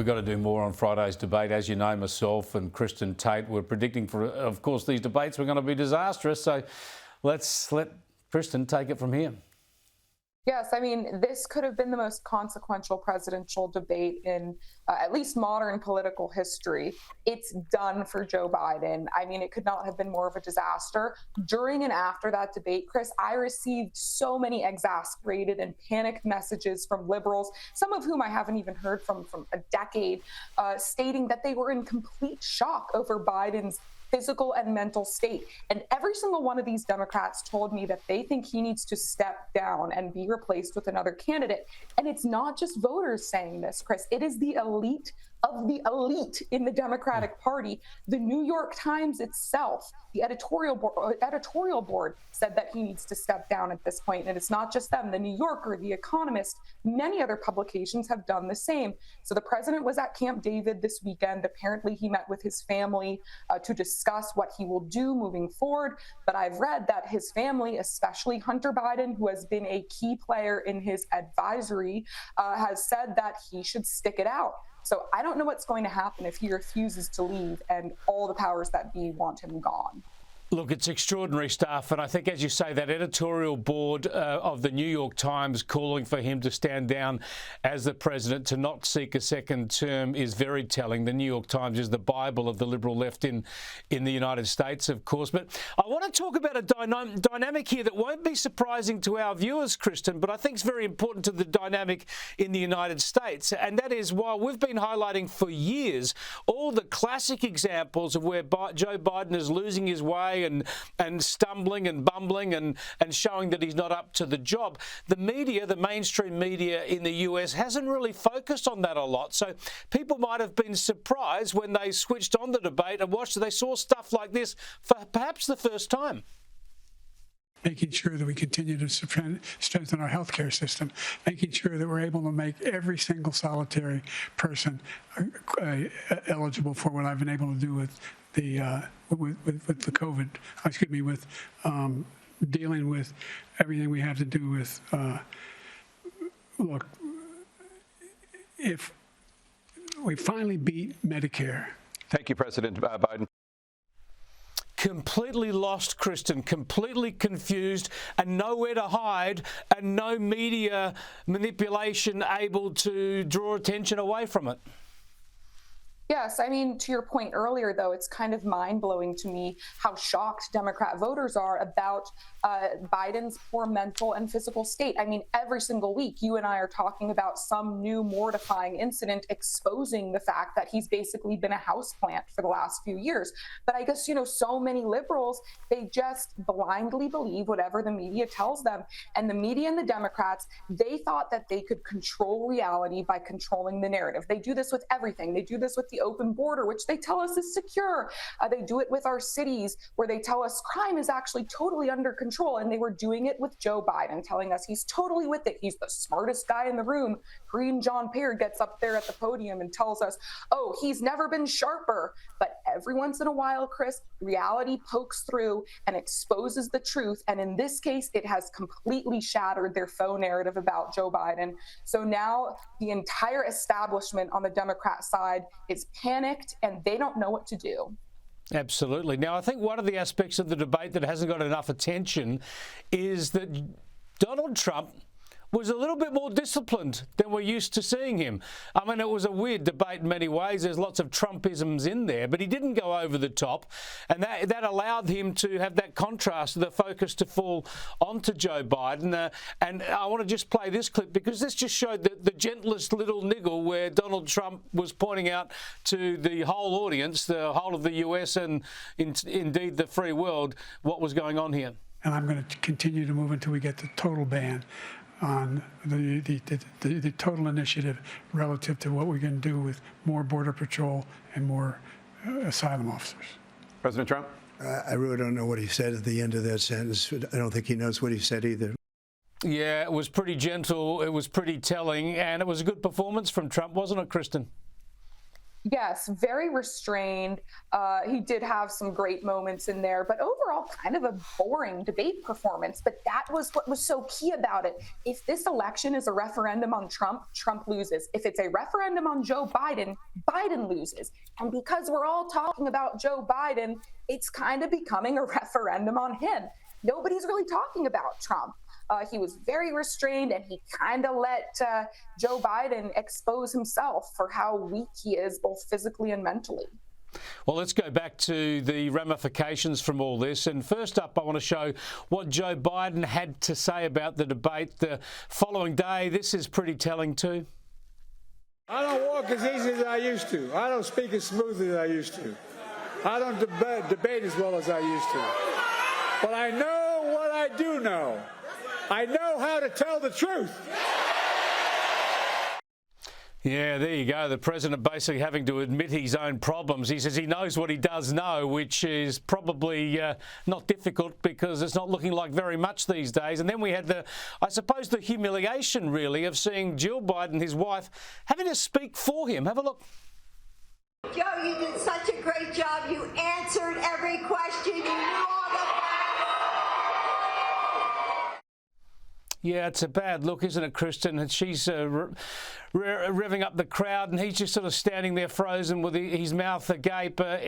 We've got to do more on Friday's debate. As you know, myself and Kristen Tate were predicting for, of course, these debates were going to be disastrous. So let's let Kristen take it from here. Yes, I mean, this could have been the most consequential presidential debate in at least modern political history. It's done for Joe Biden. I mean, it could not have been more of a disaster. During and after that debate, Chris, I received so many exasperated and panicked messages from liberals, some of whom I haven't even heard from a decade, stating that they were in complete shock over Biden's physical and mental state. And every single one of these Democrats told me that they think he needs to step down and be replaced with another candidate. And it's not just voters saying this, Chris. It is the elite of the elite in the Democratic Party. The New York Times itself, the editorial board said that he needs to step down at this point. And it's not just them. The New Yorker, The Economist, many other publications have done the same. So the president was at Camp David this weekend. Apparently he met with his family to discuss what he will do moving forward. But I've read that his family, especially Hunter Biden, who has been a key player in his advisory, has said that he should stick it out. So I don't know what's going to happen if he refuses to leave and all the powers that be want him gone. Look, it's extraordinary stuff. And I think, as you say, that editorial board of the New York Times calling for him to stand down as the president, to not seek a second term, is very telling. The New York Times is the Bible of the liberal left in the United States, of course. But I want to talk about a dynamic here that won't be surprising to our viewers, Kristen, but I think it's very important to the dynamic in the United States. And that is, while we've been highlighting for years all the classic examples of where Joe Biden is losing his way and stumbling and bumbling and showing that he's not up to the job, the media, the mainstream media in the US, hasn't really focused on that a lot. So people might have been surprised when they switched on the debate and watched it. They saw stuff like this for perhaps the first time. Making sure that we continue to strengthen our healthcare system, making sure that we're able to make every single solitary person eligible for what I've been able to do with the COVID, with dealing with everything we have to do with, look, if we finally beat Medicare. Thank you, President Biden. Completely lost, Kristen, completely confused and nowhere to hide, and no media manipulation able to draw attention away from it. Yes, I mean, to your point earlier, though, it's kind of mind-blowing to me how shocked Democrat voters are about Biden's poor mental and physical state. I mean, every single week, you and I are talking about some new mortifying incident exposing the fact that he's basically been a houseplant for the last few years. But I guess, so many liberals, they just blindly believe whatever the media tells them. And the media and the Democrats, they thought that they could control reality by controlling the narrative. They do this with everything. They do this with the open border, which they tell us is secure. They do it with our cities, where they tell us crime is actually totally under control. And they were doing it with Joe Biden, telling us he's totally with it. He's the smartest guy in the room. Green John Peer gets up there at the podium and tells us, oh, he's never been sharper. But every once in a while, Chris, reality pokes through and exposes the truth. And in this case, it has completely shattered their faux narrative about Joe Biden. So now the entire establishment on the Democrat side is panicked and they don't know what to do. Absolutely. Now, I think one of the aspects of the debate that hasn't got enough attention is that Donald Trump was a little bit more disciplined than we're used to seeing him. I mean, it was a weird debate in many ways. There's lots of Trumpisms in there, but he didn't go over the top. And that allowed him to have that contrast, the focus to fall onto Joe Biden. And I want to just play this clip because this just showed the gentlest little niggle where Donald Trump was pointing out to the whole audience, the whole of the US and indeed the free world, what was going on here. And I'm going to continue to move until we get the total ban on the total initiative relative to what we're going to do with more Border Patrol and more asylum officers. President Trump? I really don't know what he said at the end of that sentence. I don't think he knows what he said either. Yeah, it was pretty gentle. It was pretty telling. And it was a good performance from Trump, wasn't it, Kristen? Yes, very restrained. He did have some great moments in there, but overall, kind of a boring debate performance. But that was what was so key about it. If this election is a referendum on Trump, Trump loses. If it's a referendum on Joe Biden, Biden loses. And because we're all talking about Joe Biden, it's kind of becoming a referendum on him. Nobody's really talking about Trump. He was very restrained, and he kind of let Joe Biden expose himself for how weak he is, both physically and mentally. Well, let's go back to the ramifications from all this. And first up, I want to show what Joe Biden had to say about the debate the following day. This is pretty telling too. I don't walk as easy as I used to. I don't speak as smoothly as I used to. I don't debate as well as I used to. But I know what I do know. I know how to tell the truth. Yeah, there you go. The president basically having to admit his own problems. He says he knows what he does know, which is probably not difficult because it's not looking like very much these days. And then we had I suppose, the humiliation really of seeing Jill Biden, his wife, having to speak for him. Have a look. Joe, you did such a great job. You answered every question. You knew all the Yeah, it's a bad look, isn't it, Kristen? And she's revving up the crowd, and he's just sort of standing there frozen with his mouth agape.